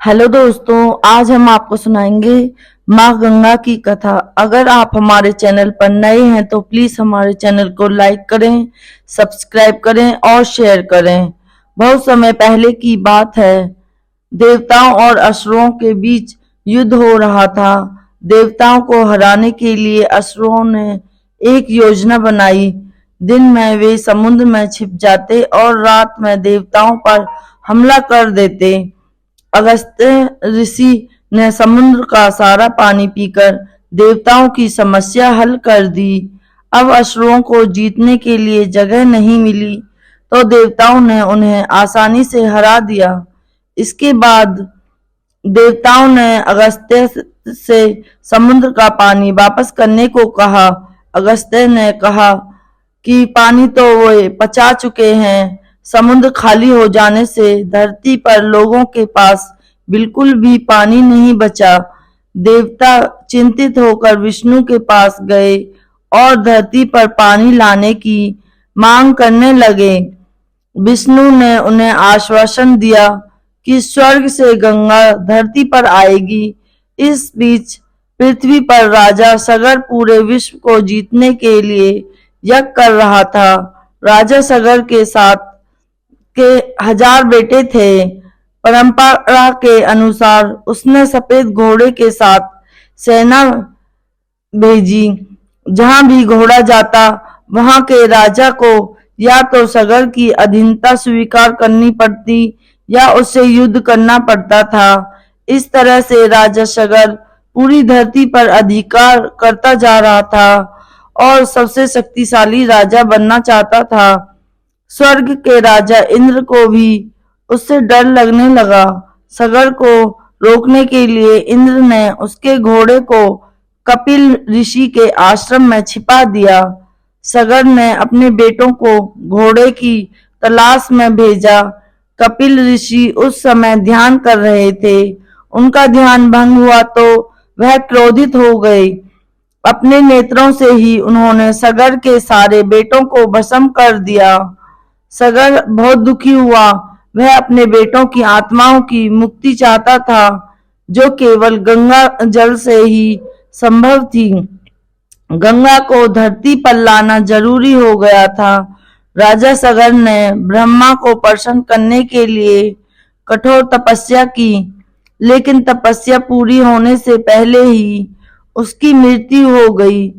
Hello दोस्तों, आज हम आपको सुनाएंगे माँ गंगा की कथा। अगर आप हमारे चैनल पर नए हैं तो प्लीज हमारे चैनल को लाइक करें, सब्सक्राइब करें और शेयर करें। बहुत समय पहले की बात है। देवताओं और असुरों के बीच युद्ध हो रहा था। देवताओं को हराने के लिए असुरों ने एक योजना बनाई। दिन में वे समुद्र में छिप जाते और रात में देवताओं पर हमला कर देते। अगस्त्य ऋषि ने समुद्र का सारा पानी पीकर देवताओं की समस्या हल कर दी। अब असुरों को जीतने के लिए जगह नहीं मिली तो देवताओं ने उन्हें आसानी से हरा दिया। इसके बाद देवताओं ने अगस्त्य से समुद्र का पानी वापस करने को कहा। अगस्त्य ने कहा कि पानी तो वे पचा चुके हैं। समुद्र खाली हो जाने से धरती पर लोगों के पास बिल्कुल भी पानी नहीं बचा। देवता चिंतित होकर विष्णु के पास गए और धरती पर पानी लाने की मांग करने लगे। विष्णु ने उन्हें आश्वासन दिया कि स्वर्ग से गंगा धरती पर आएगी। इस बीच पृथ्वी पर राजा सगर पूरे विश्व को जीतने के लिए यज्ञ कर रहा था। राजा सगर के साथ के 1000 बेटे थे। परंपरा के अनुसार उसने सफेद घोड़े के साथ सेना भेजी। जहां भी घोड़ा जाता वहां के राजा को या तो सगर की अधीनता स्वीकार करनी पड़ती या उससे युद्ध करना पड़ता था। इस तरह से राजा सगर पूरी धरती पर अधिकार करता जा रहा था और सबसे शक्तिशाली राजा बनना चाहता था। स्वर्ग के राजा इंद्र को भी उससे डर लगने लगा। सगर को रोकने के लिए इंद्र ने उसके घोड़े को कपिल ऋषि के आश्रम में छिपा दिया। सगर ने अपने बेटों को घोड़े की तलाश में भेजा। कपिल ऋषि उस समय ध्यान कर रहे थे। उनका ध्यान भंग हुआ तो वह क्रोधित हो गए। अपने नेत्रों से ही उन्होंने सगर के सारे बेटों को भस्म कर दिया। सगर बहुत दुखी हुआ। वह अपने बेटों की आत्माओं की मुक्ति चाहता था जो केवल गंगा जल से ही संभव थी। गंगा को धरती पर लाना जरूरी हो गया था। राजा सगर ने ब्रह्मा को प्रसन्न करने के लिए कठोर तपस्या की, लेकिन तपस्या पूरी होने से पहले ही उसकी मृत्यु हो गई।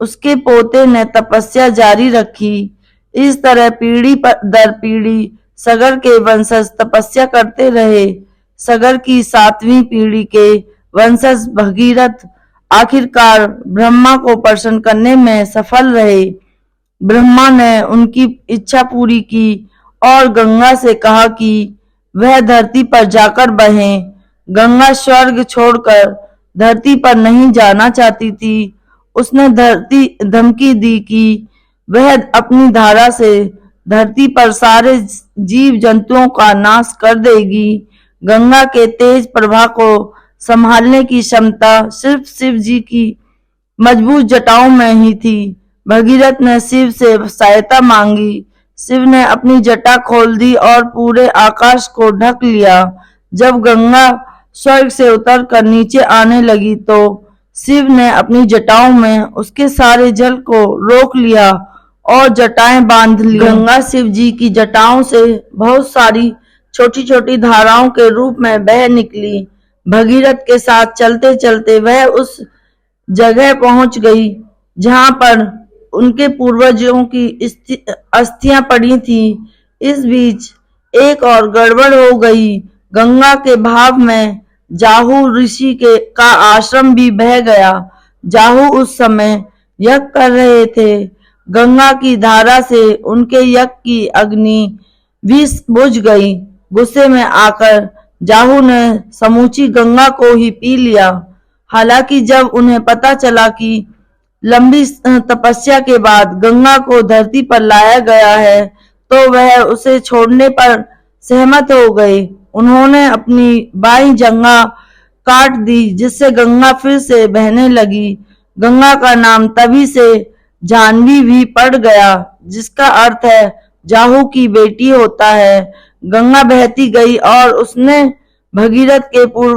उसके पोते ने तपस्या जारी रखी। इस तरह पीढ़ी दर पीढ़ी सगर के वंशज तपस्या करते रहे। सगर की 7वीं पीढ़ी के वंशज भगीरथ आखिरकार ब्रह्मा को प्रसन्न करने में सफल रहे। ब्रह्मा ने उनकी इच्छा पूरी की और गंगा से कहा कि वह धरती पर जाकर बहें। गंगा स्वर्ग छोड़कर धरती पर नहीं जाना चाहती थी। उसने धमकी दी कि वह अपनी धारा से धरती पर सारे जीव जंतुओं का नाश कर देगी। गंगा के तेज प्रवाह को संभालने की क्षमता सिर्फ शिव जी की मजबूत जटाओं में ही थी। भगीरथ ने शिव से सहायता मांगी। शिव ने अपनी जटा खोल दी और पूरे आकाश को ढक लिया। जब गंगा स्वर्ग से उतरकर नीचे आने लगी तो शिव ने अपनी जटाओं में उसके सारे जल को रोक लिया और जटाएं बांध ली। गंगा शिव जी की जटाओं से बहुत सारी छोटी छोटी धाराओं के रूप में बह निकली। भगीरथ के साथ चलते चलते वह उस जगह पहुंच गई जहां पर उनके पूर्वजों की अस्थियां पड़ी थी। इस बीच एक और गड़बड़ हो गई। गंगा के भाव में जाहू ऋषि के का आश्रम भी बह गया। जाहू उस समय यज्ञ कर रहे थे। गंगा की धारा से उनके यज्ञ की अग्नि भी बुझ गई। गुस्से में आकर जाहू ने समूची गंगा को ही पी लिया। हालांकि जब उन्हें पता चला कि लंबी तपस्या के बाद गंगा को धरती पर लाया गया है तो वह उसे छोड़ने पर सहमत हो गए। उन्होंने अपनी बाईं जंघा काट दी जिससे गंगा फिर से बहने लगी। गंगा का नाम तभी से जाह्नवी भी पड़ गया जिसका अर्थ है जाहू की बेटी होता है। गंगा बहती गई और उसने भगीरथ के पूर्व